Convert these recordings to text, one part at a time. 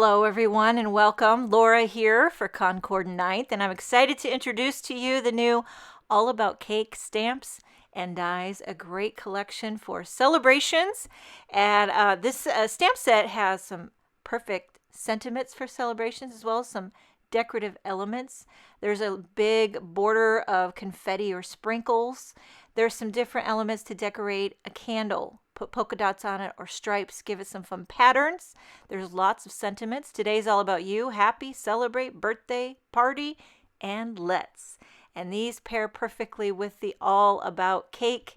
Hello everyone and welcome. Laura here for Concord 9th, and I'm excited to introduce to you the new All About Cake stamps and dies, a great collection for celebrations. And this stamp set has some perfect sentiments for celebrations as well as some decorative elements. There's a big border of confetti or sprinkles. There's some different elements to decorate a candle. Put polka dots on it or stripes, give it some fun patterns. There's lots of sentiments. Today's all about you. Happy, celebrate, birthday, party, and let's. And these pair perfectly with the All About Cake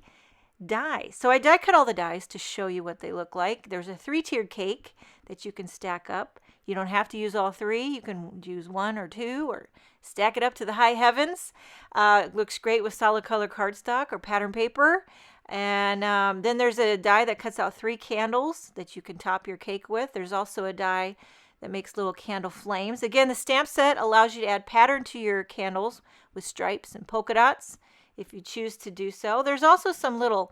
die. So I die cut all the dies to show you what they look like. There's a 3-tiered cake that you can stack up. You don't have to use all 3. You can use 1 or 2 or stack it up to the high heavens. It looks great with solid color cardstock or pattern paper. And then there's a die that cuts out 3 candles that you can top your cake with. There's also a die that makes little candle flames. Again, the stamp set allows you to add pattern to your candles with stripes and polka dots if you choose to do so. There's also some little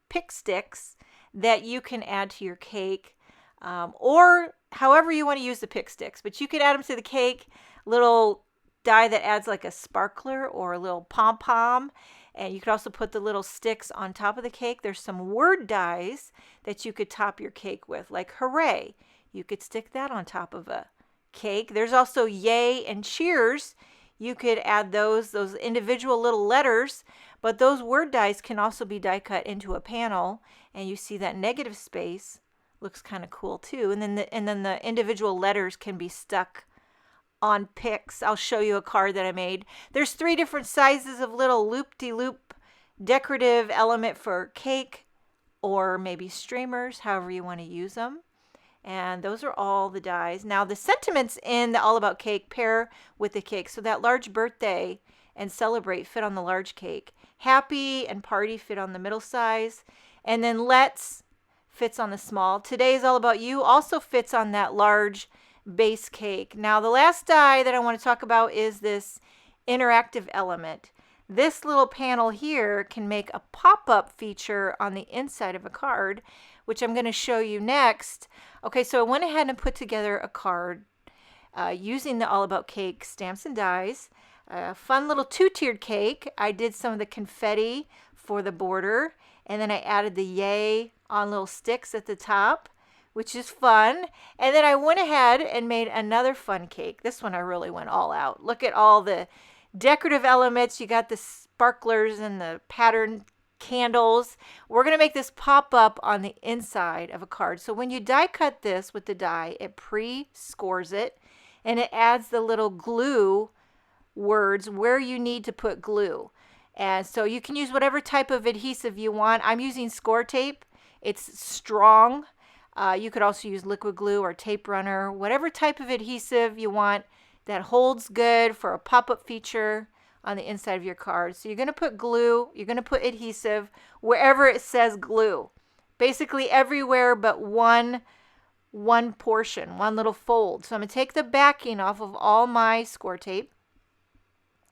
pick sticks that you can add to your cake, or however you want to use the pick sticks. But you can add them to the cake, little die that adds like a sparkler or a little pom-pom. And you could also put the little sticks on top of the cake. There's some word dies that you could top your cake with, like hooray. You could stick that on top of a cake. There's also yay and cheers. You could add those individual little letters, but those word dies can also be die cut into a panel. And you see that negative space looks kind of cool too. And then the individual letters can be stuck on picks. I'll show you a card that I made. There's 3 different sizes of little loop-de-loop decorative element for cake or maybe streamers, however you want to use them. And those are all the dies. Now the sentiments in the All About Cake pair with the cake. So that large birthday and celebrate fit on the large cake. Happy and party fit on the middle size. And then let's fits on the small. Today's All About You also fits on that large base cake. Now the last die that I want to talk about is this interactive element. This little panel here can make a pop-up feature on the inside of a card, which I'm going to show you next. Okay, so I went ahead and put together a card using the All About Cake stamps and dies. A fun little 2-tiered cake. I did some of the confetti for the border, and then I added the yay on little sticks at the top, which is fun. And then I went ahead and made another fun cake. This one I really went all out. Look at all the decorative elements. You got the sparklers and the pattern candles. We're going to make this pop up on the inside of a card. So when you die cut this with the die, it pre-scores it and it adds the little glue words where you need to put glue. And so you can use whatever type of adhesive you want. I'm using score tape. It's strong. You could also use liquid glue or tape runner, whatever type of adhesive you want that holds good for a pop-up feature on the inside of your card. So you're going to put glue, you're going to put adhesive wherever it says glue. Basically everywhere but one portion, one little fold. So I'm going to take the backing off of all my score tape.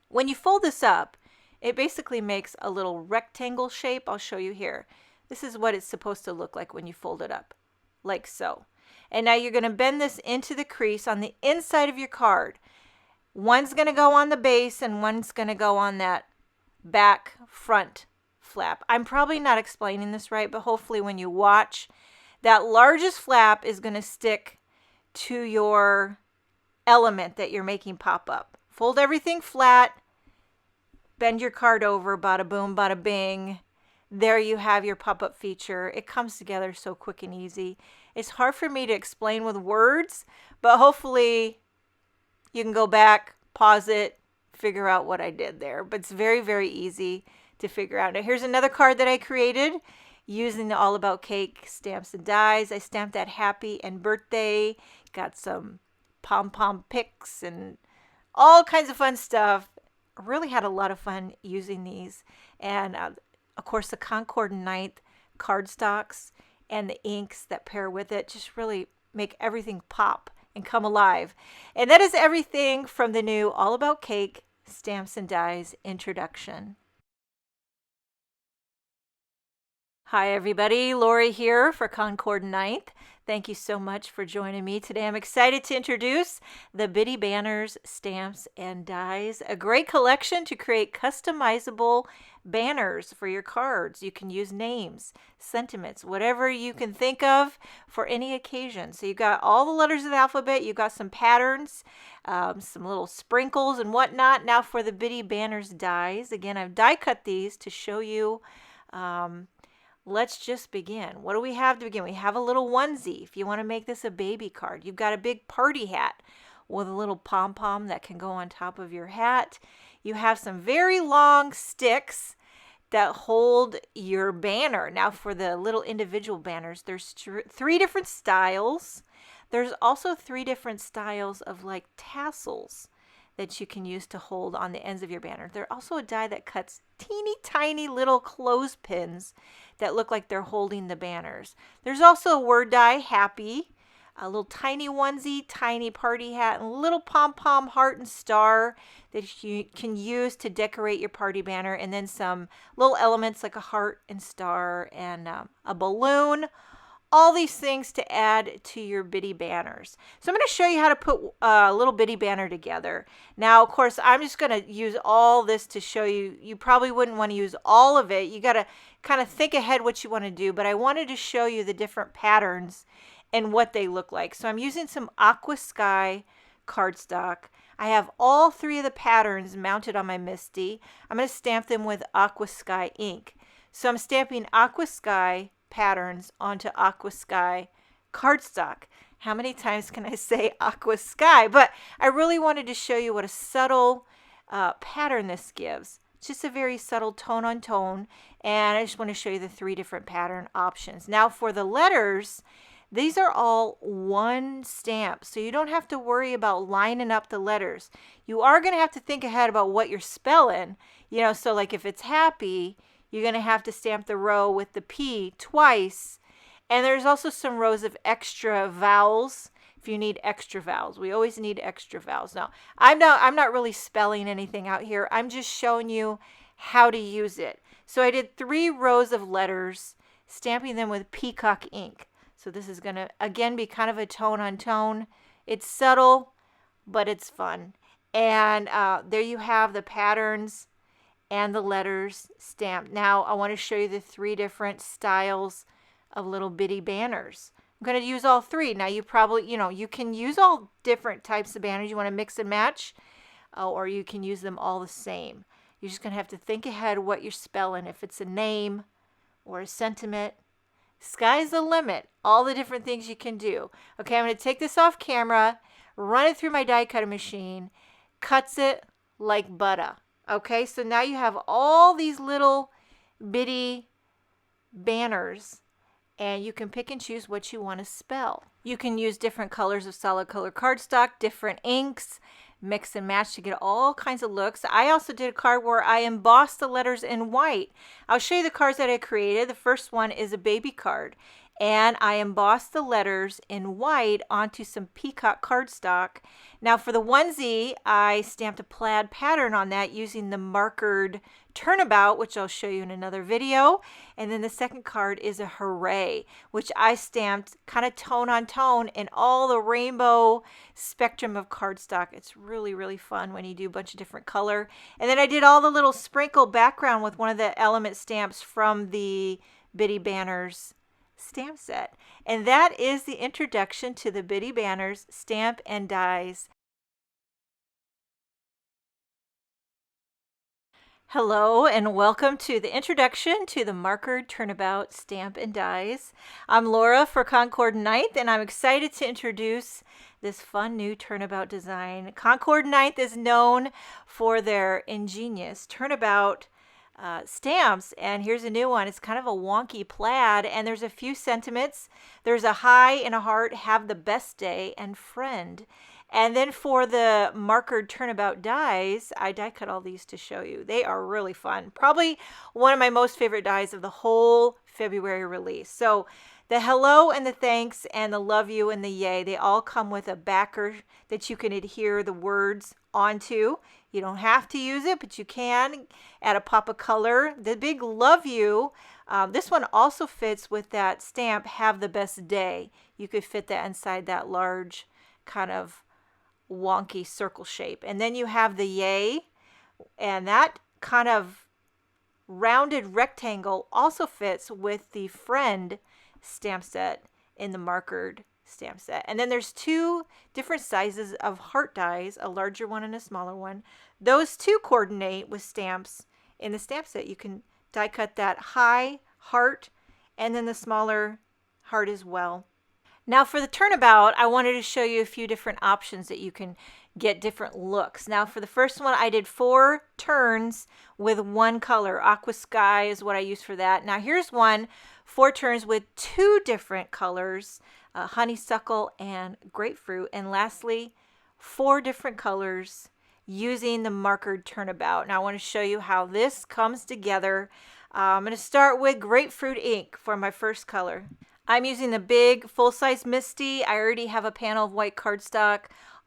When you fold this up, it basically makes a little rectangle shape. I'll show you here. This is what it's supposed to look like when you fold it up. Like so. And now you're going to bend this into the crease on the inside of your card. One's going to go on the base and one's going to go on that back front flap. I'm probably not explaining this right, but hopefully when you watch, that largest flap is going to stick to your element that you're making pop up. Fold everything flat, bend your card over, bada boom, bada bing. There you have your pop-up feature. It comes together so quick and easy. It's hard for me to explain with words, but hopefully you can go back, pause it, figure out what I did there. But it's very, very easy to figure out. Now here's another card that I created using the All About Cake stamps and dies. I stamped that happy and birthday. Got some pom-pom picks and all kinds of fun stuff. I really had a lot of fun using these. And of course, the Concord 9th cardstocks and the inks that pair with it just really make everything pop and come alive. And that is everything from the new All About Cake Stamps and Dies introduction. Hi everybody, Laura here for Concord 9th. Thank you so much for joining me today. I'm excited to introduce the Bitty Banners, Stamps, and Dies, a great collection to create customizable banners for your cards. You can use names, sentiments, whatever you can think of for any occasion. So you've got all the letters of the alphabet, you've got some patterns, some little sprinkles and whatnot. Now for the Bitty Banners Dies, again, I've die cut these to show you. Let's just begin. What do we have to begin? We have a little onesie. If you want to make this a baby card, you've got a big party hat with a little pom-pom that can go on top of your hat. You have some very long sticks that hold your banner. Now for the little individual banners, there's three different styles. There's also three different styles of like tassels that you can use to hold on the ends of your banner. There's also a die that cuts teeny tiny little clothespins that look like they're holding the banners. There's also a word die, happy, a little tiny onesie, tiny party hat, and a little pom-pom heart and star that you can use to decorate your party banner, and then some little elements like a heart and star and a balloon. All these things to add to your bitty banners. So I'm going to show you how to put a little bitty banner together. Now, of course, I'm just going to use all this to show you. You probably wouldn't want to use all of it. You got to kind of think ahead what you want to do, but I wanted to show you the different patterns and what they look like. So I'm using some Aqua Sky cardstock. I have all three of the patterns mounted on my MISTI. I'm going to stamp them with Aqua Sky ink. So I'm stamping Aqua Sky patterns onto Aqua Sky cardstock. How many times can I say Aqua Sky? But I really wanted to show you what a subtle pattern this gives. It's just a very subtle tone on tone, and I just want to show you the three different pattern options. Now for the letters, these are all one stamp, so you don't have to worry about lining up the letters. You are going to have to think ahead about what you're spelling. So like if it's happy, you're going to have to stamp the row with the P twice. And there's also some rows of extra vowels if you need extra vowels. We always need extra vowels. Now, I'm not really spelling anything out here. I'm just showing you how to use it. So I did 3 rows of letters, stamping them with peacock ink. So this is going to, again, be kind of a tone on tone. It's subtle, but it's fun. And there you have the patterns and the letters stamped. Now I want to show you the 3 different styles of little bitty banners. I'm going to use all 3. Now you probably, you can use all different types of banners. You want to mix and match, or you can use them all the same. You're just going to have to think ahead what you're spelling. If it's a name or a sentiment, sky's the limit. All the different things you can do. Okay, I'm going to take this off camera, run it through my die cutter machine, cuts it like butter. Okay, so now you have all these little bitty banners, and you can pick and choose what you want to spell. You can use different colors of solid color cardstock, different inks, mix and match to get all kinds of looks. I also did a card where I embossed the letters in white. I'll show you the cards that I created. The first one is a baby card, and I embossed the letters in white onto some peacock cardstock. Now for the onesie, I stamped a plaid pattern on that using the markered Turnabout, which I'll show you in another video. And then the second card is a hooray, which I stamped kind of tone on tone in all the rainbow spectrum of cardstock. It's really, really fun when you do a bunch of different color. And then I did all the little sprinkle background with one of the element stamps from the Bitty Banners stamp set. And that is the introduction to the Bitty Banners Stamp and Dies. Hello and welcome to the introduction to the markered Turnabout Stamp and Dies. I'm Laura for Concord 9th, and I'm excited to introduce this fun new Turnabout design. Concord 9th is known for their ingenious Turnabout stamps, and here's a new one. It's kind of a wonky plaid, and there's a few sentiments. There's a hi and a heart, have the best day, and friend. And then for the markered Turnabout dies, I die cut all these to show you. They are really fun. Probably one of my most favorite dies of the whole February release. So The hello and the thanks and the love you and the yay, they all come with a backer that you can adhere the words onto. You don't have to use it, but you can add a pop of color. The big love you, this one also fits with that stamp, have the best day. You could fit that inside that large kind of wonky circle shape. And then you have the yay, and that kind of rounded rectangle also fits with the friend stamp set in the markered stamp set. And then there's two different sizes of heart dies, a larger one and a smaller one. Those two coordinate with stamps in the stamp set. You can die cut that high heart and then the smaller heart as well. Now for the Turnabout, I wanted to show you a few different options that you can get different looks. Now for the first one, I did 4 turns with one color. Aqua Sky is what I used for that. Now here's one, 4 turns with 2 different colors, honeysuckle and grapefruit. And lastly, 4 different colors using the markered Turnabout. Now I want to show you how this comes together. I'm going to start with grapefruit ink for my first color. I'm using the big full-size Misty. I already have a panel of white cardstock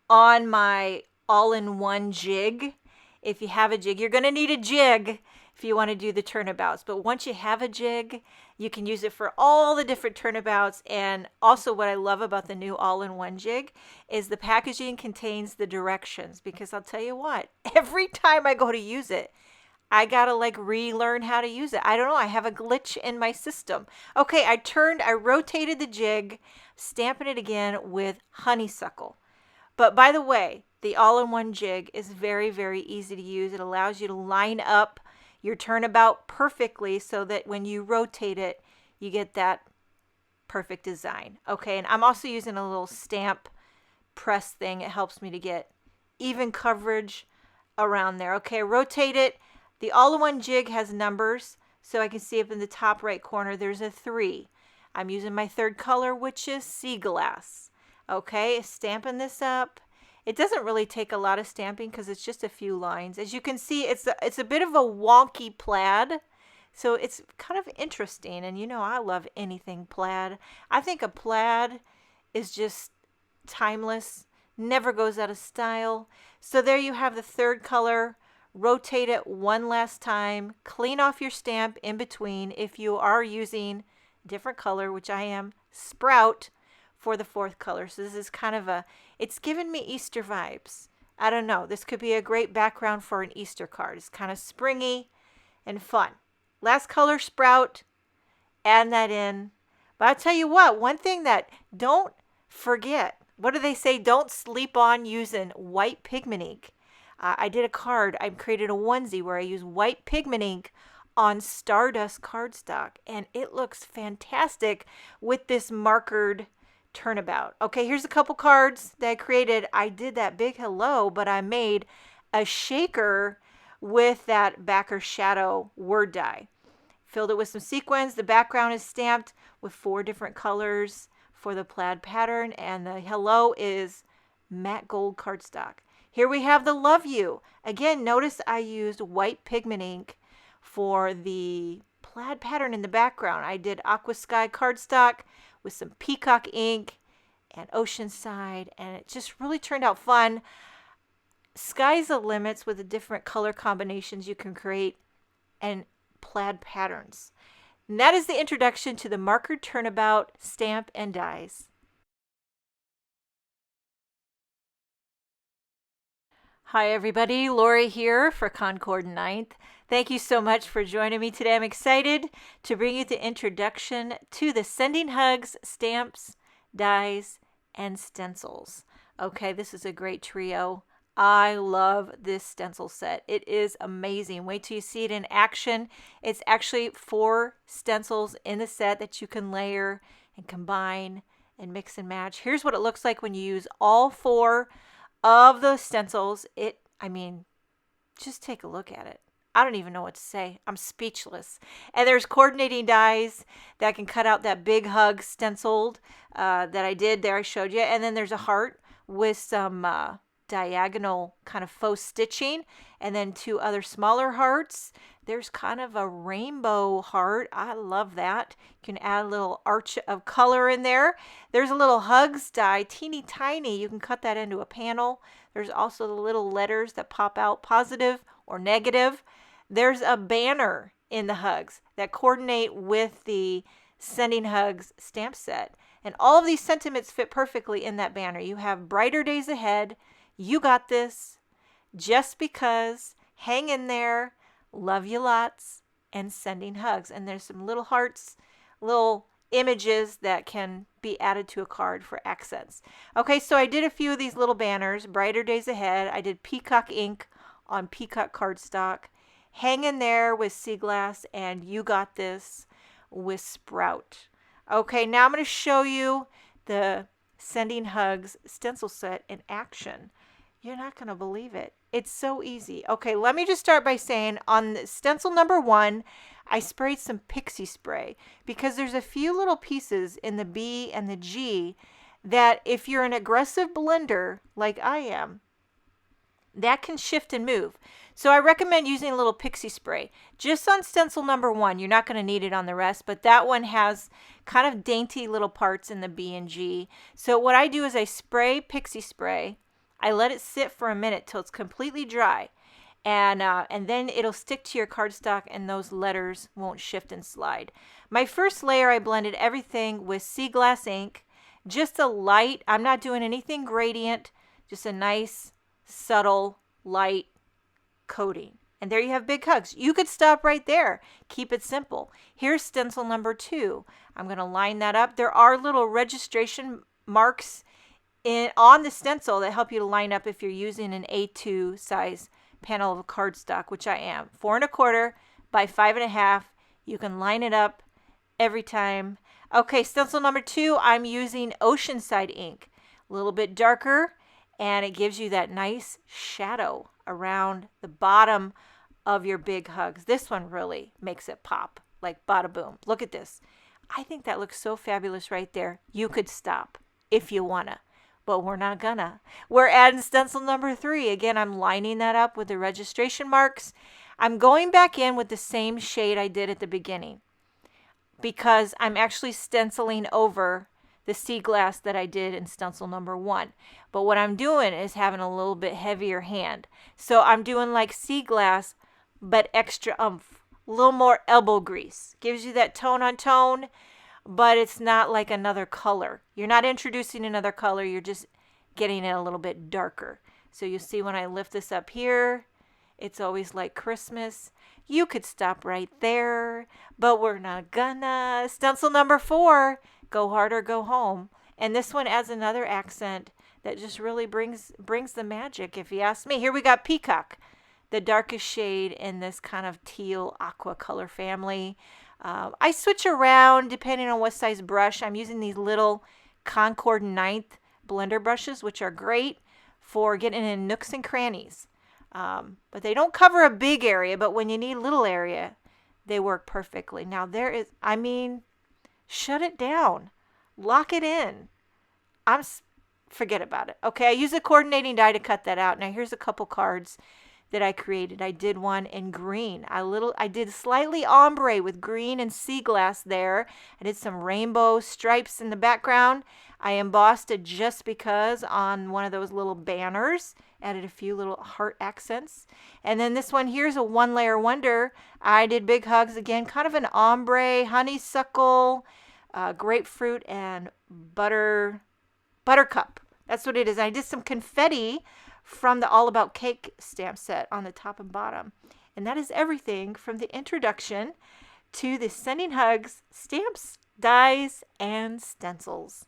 on my all-in-one jig. If you have a jig, you're going to need a jig if you want to do the turnabouts. But once you have a jig, you can use it for all the different turnabouts. And also what I love about the new all-in-one jig is the packaging contains the directions. Because I'll tell you what, every time I go to use it, I gotta like relearn how to use it. I don't know, I have a glitch in my system. Okay, I rotated the jig, stamping it again with honeysuckle. But by the way, the all-in-one jig is very, very easy to use. It allows you to line up your turnabout perfectly so that when you rotate it, you get that perfect design. Okay, and I'm also using a little stamp press thing. It helps me to get even coverage around there. Okay, rotate it. The all-in-one jig has numbers, so I can see up in the top right corner there's a 3. I'm using my third color, which is sea glass. Okay, stamping this up. It doesn't really take a lot of stamping because it's just a few lines. As you can see, it's a bit of a wonky plaid, so it's kind of interesting. And you know I love anything plaid. I think a plaid is just timeless, never goes out of style. So there you have the third color. Rotate it one last time, clean off your stamp in between if you are using different color, which I am, Sprout for the 4th color. So this is kind of it's giving me Easter vibes. I don't know, this could be a great background for an Easter card. It's kind of springy and fun. Last color, Sprout, add that in. But I'll tell you what, one thing that don't forget, what do they say? Don't sleep on using white pigment ink. I did a card. I created a onesie where I use white pigment ink on Stardust cardstock, and it looks fantastic with this markered Turnabout. Okay, here's a couple cards that I created. I did that big hello, but I made a shaker with that backer shadow word die. Filled it with some sequins. The background is stamped with 4 different colors for the plaid pattern, and the hello is matte gold cardstock. Here we have the love you. Again, notice I used white pigment ink for the plaid pattern in the background. I did Aqua Sky cardstock with some peacock ink and Oceanside, and it just really turned out fun. Sky's the limits with the different color combinations you can create and plaid patterns. And that is the introduction to the markered Turnabout stamp and dies. Hi everybody, Laura here for Concord 9th. Thank you so much for joining me today. I'm excited to bring you the introduction to the Sending Hugs stamps, dies, and stencils. Okay, this is a great trio. I love this stencil set. It is amazing. Wait till you see it in action. It's actually 4 stencils in the set that you can layer and combine and mix and match. Here's what it looks like when you use all 4 of the stencils. Just take a look at it. I don't even know what to say. I'm speechless. And there's coordinating dies that can cut out that big hug stenciled that I did there. I showed you. And then there's a heart with some diagonal kind of faux stitching, and then 2 other smaller hearts There's kind of a rainbow heart. I love that. You can add a little arch of color in there. There's a little hugs die, teeny tiny. You can cut that into a panel. There's also the little letters that pop out, positive or negative. There's a banner in the hugs that coordinate with the Sending Hugs stamp set. And all of these sentiments fit perfectly in that banner. You have brighter days ahead, you got this, just because, hang in there, love you lots, and sending hugs. And there's some little hearts, little images that can be added to a card for accents. Okay, so I did a few of these little banners, brighter days ahead. I did peacock ink on peacock cardstock. Hang in there with sea glass, and you got this with Sprout. Okay, now I'm going to show you the Sending Hugs stencil set in action. You're not going to believe it. It's so easy. Okay, let me just start by saying on stencil number 1, I sprayed some pixie spray because there's a few little pieces in the B and the G that if you're an aggressive blender like I am, that can shift and move. So I recommend using a little pixie spray. Just on stencil number 1, you're not going to need it on the rest, but that one has kind of dainty little parts in the B and G. So what I do is I spray pixie spray. I let it sit for a minute till it's completely dry. And then it'll stick to your cardstock and those letters won't shift and slide. My first layer, I blended everything with sea glass ink. Just a light, I'm not doing anything gradient, just a nice, subtle, light coating. And there you have big hugs. You could stop right there. Keep it simple. Here's stencil number 2. I'm going to line that up. There are little registration marks on the stencil that help you to line up if you're using an A2 size panel of cardstock, which I am. 4 1/4 by 5 1/2. You can line it up every time. Okay, stencil number 2, I'm using Oceanside ink. A little bit darker, and it gives you that nice shadow around the bottom of your big hugs. This one really makes it pop, like bada boom. Look at this. I think that looks so fabulous right there. You could stop if you wanna, but we're not gonna. We're adding stencil number 3. Again, I'm lining that up with the registration marks. I'm going back in with the same shade I did at the beginning because I'm actually stenciling over the sea glass that I did in stencil number 1. But what I'm doing is having a little bit heavier hand. So I'm doing like sea glass, but extra oomph, a little more elbow grease. Gives you that tone on tone, but it's not like another color. You're not introducing another color, you're just getting it a little bit darker. So you see when I lift this up here, it's always like Christmas. You could stop right there, but we're not gonna. Stencil number 4, go hard or go home. And this one adds another accent that just really brings the magic, if you ask me. Here we got peacock, the darkest shade in this kind of teal aqua color family. I switch around depending on what size brush. I'm using these little Concord 9th blender brushes, which are great for getting in nooks and crannies. But they don't cover a big area, but when you need a little area, they work perfectly. Now there is, I mean, shut it down. Lock it in. Forget about it. Okay, I use a coordinating die to cut that out. Now here's a couple cards that I created. I did one in green. I did slightly ombre with green and sea glass there. I did some rainbow stripes in the background. I embossed it just because on one of those little banners. Added a few little heart accents. And then this one here's a 1-layer wonder. I did big hugs again, kind of an ombre, honeysuckle, grapefruit, and buttercup. That's what it is. I did some confetti from the All About Cake stamp set on the top and bottom. And that is everything from the introduction to the Sending Hugs stamps, dies, and stencils.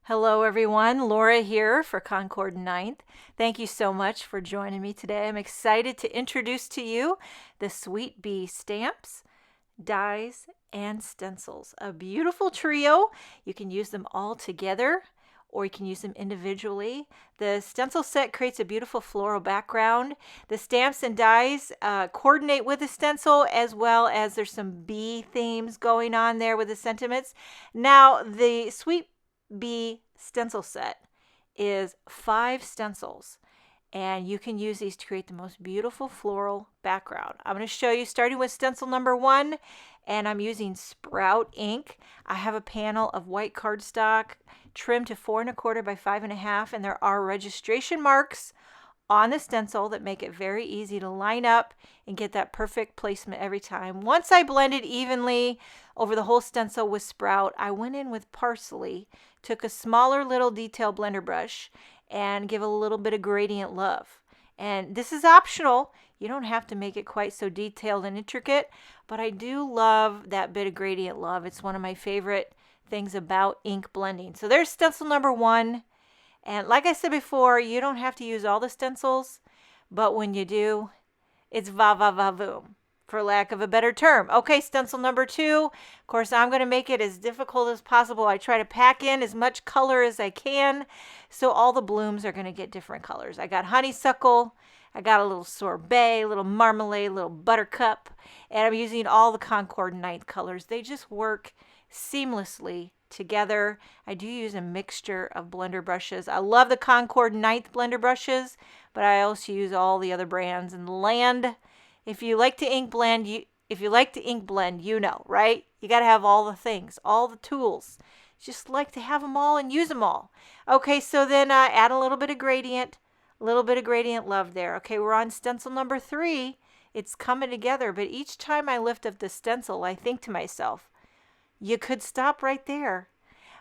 Hello everyone, Laura here for Concord 9th. Thank you so much for joining me today. I'm excited to introduce to you the Sweet Bee stamps, dies, and stencils. A beautiful trio. You can use them all together or you can use them individually. The stencil set creates a beautiful floral background. The stamps and dies coordinate with the stencil, as well as there's some bee themes going on there with the sentiments. Now the Sweet Bee stencil set is 5 stencils, And you can use these to create the most beautiful floral background. I'm going to show you starting with stencil number 1, and I'm using Sprout ink. I have a panel of white cardstock trimmed to 4 1/4 by 5 1/2, and there are registration marks on the stencil that make it very easy to line up and get that perfect placement every time. Once I blended evenly over the whole stencil with Sprout, I went in with Parsley, took a smaller little detail blender brush, and give a little bit of gradient love. And this is optional. You don't have to make it quite so detailed and intricate, but I do love that bit of gradient love. It's one of my favorite things about ink blending. So there's stencil number 1. And like I said before, you don't have to use all the stencils, but when you do, it's va-va-va-voom, for lack of a better term. Okay, stencil number 2. Of course, I'm going to make it as difficult as possible. I try to pack in as much color as I can, so all the blooms are going to get different colors. I got honeysuckle, I got a little sorbet, a little marmalade, a little buttercup, and I'm using all the Concord 9th colors. They just work seamlessly together. I do use a mixture of blender brushes. I love the Concord 9th blender brushes, but I also use all the other brands in the land. If you like to ink blend, you know, right? You got to have all the things, all the tools. Just like to have them all and use them all. Okay, so then add a little bit of gradient love there. Okay, we're on stencil number 3. It's coming together, but each time I lift up the stencil, I think to myself, you could stop right there,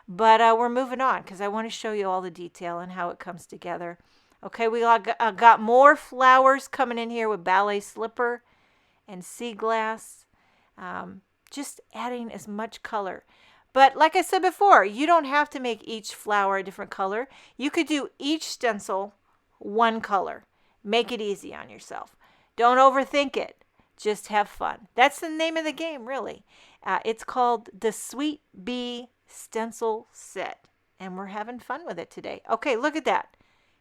but we're moving on because I want to show you all the detail and how it comes together. Okay, we got more flowers coming in here with ballet slipper and sea glass, just adding as much color. But like I said before, you don't have to make each flower a different color. You could do each stencil one color. Make it easy on yourself. Don't overthink it. Just have fun. That's the name of the game, really. It's called the Sweet Bee Stencil Set, and we're having fun with it today. Okay, look at that.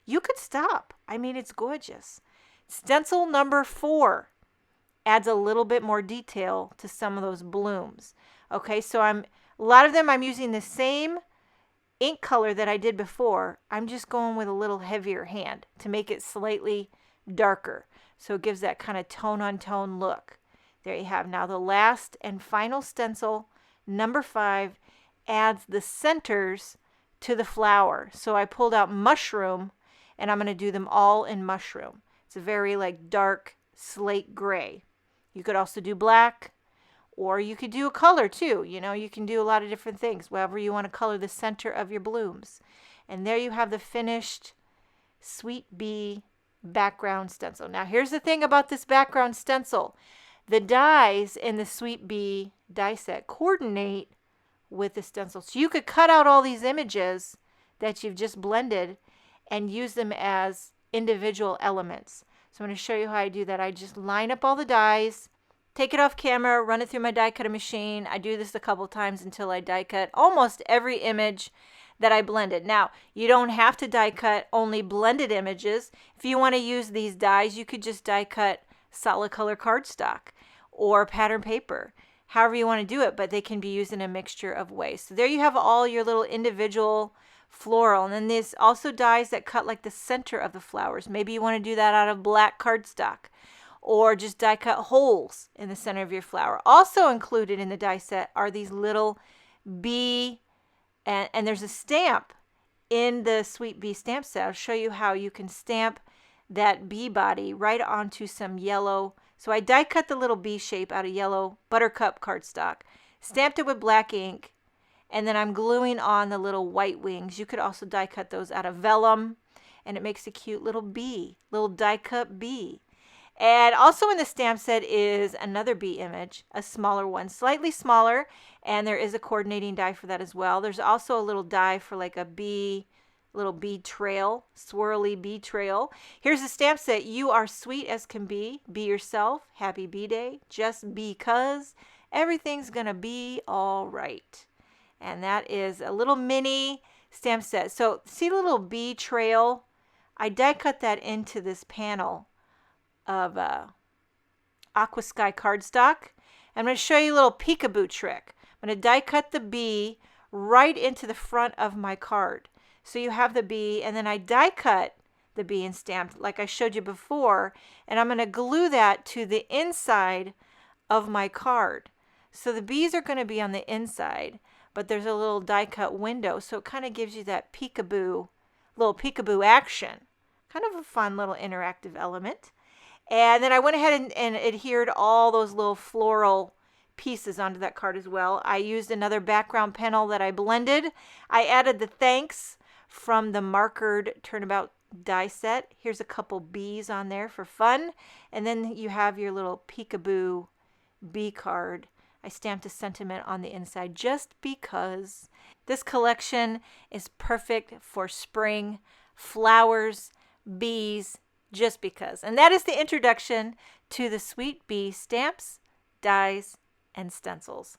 You could stop. I mean, it's gorgeous. Stencil number 4 adds a little bit more detail to some of those blooms. Okay, so a lot of them I'm using the same ink color that I did before. I'm just going with a little heavier hand to make it slightly darker, so it gives that kind of tone-on-tone look. There you have. Now the last and final stencil, number 5, adds the centers to the flower. So I pulled out mushroom, and I'm going to do them all in mushroom. It's a very like dark slate gray. You could also do black, or you could do a color too. You know, you can do a lot of different things, wherever you want to color the center of your blooms. And there you have the finished Sweet Bee background stencil. Now here's the thing about this background stencil. The dies in the Sweet Bee die set coordinate with the stencil. So you could cut out all these images that you've just blended and use them as individual elements. So I'm going to show you how I do that. I just line up all the dies, take it off camera, run it through my die cutter machine. I do this a couple times until I die cut almost every image that I blended. Now, you don't have to die cut only blended images. If you want to use these dies, you could just die cut solid color cardstock or pattern paper, however you want to do it, but they can be used in a mixture of ways. So there you have all your little individual floral. And then there's also dies that cut like the center of the flowers. Maybe you want to do that out of black cardstock, or just die cut holes in the center of your flower. Also included in the die set are these little bee, and there's a stamp in the Sweet Bee stamp set. I'll show you how you can stamp that bee body right onto some yellow. So I die cut the little bee shape out of yellow buttercup cardstock, stamped it with black ink, and then I'm gluing on the little white wings. You could also die cut those out of vellum, and it makes a cute little bee, little die cut bee. And also in the stamp set is another bee image, a smaller one, slightly smaller, and there is a coordinating die for that as well. There's also a little die for like a bee, little bee trail, swirly bee trail. Here's the stamp set. You are sweet as can be. Be yourself. Happy bee day. Just because everything's gonna be all right. And that is a little mini stamp set. So see the little bee trail? I die cut that into this panel of Aqua Sky cardstock. I'm going to show you a little peekaboo trick. I'm going to die cut the bee right into the front of my card. So you have the bee, and then I die cut the bee and stamped like I showed you before, and I'm going to glue that to the inside of my card. So the bees are going to be on the inside, but there's a little die cut window, so it kind of gives you that little peekaboo action. Kind of a fun little interactive element. And then I went ahead and adhered all those little floral pieces onto that card as well. I used another background panel that I blended. I added the thanks from the markered Turnabout die set. Here's a couple bees on there for fun. And then you have your little peekaboo bee card. I stamped a sentiment on the inside just because. This collection is perfect for spring, flowers, bees, just because. And that is the introduction to the Sweet Bee stamps, dies, and stencils.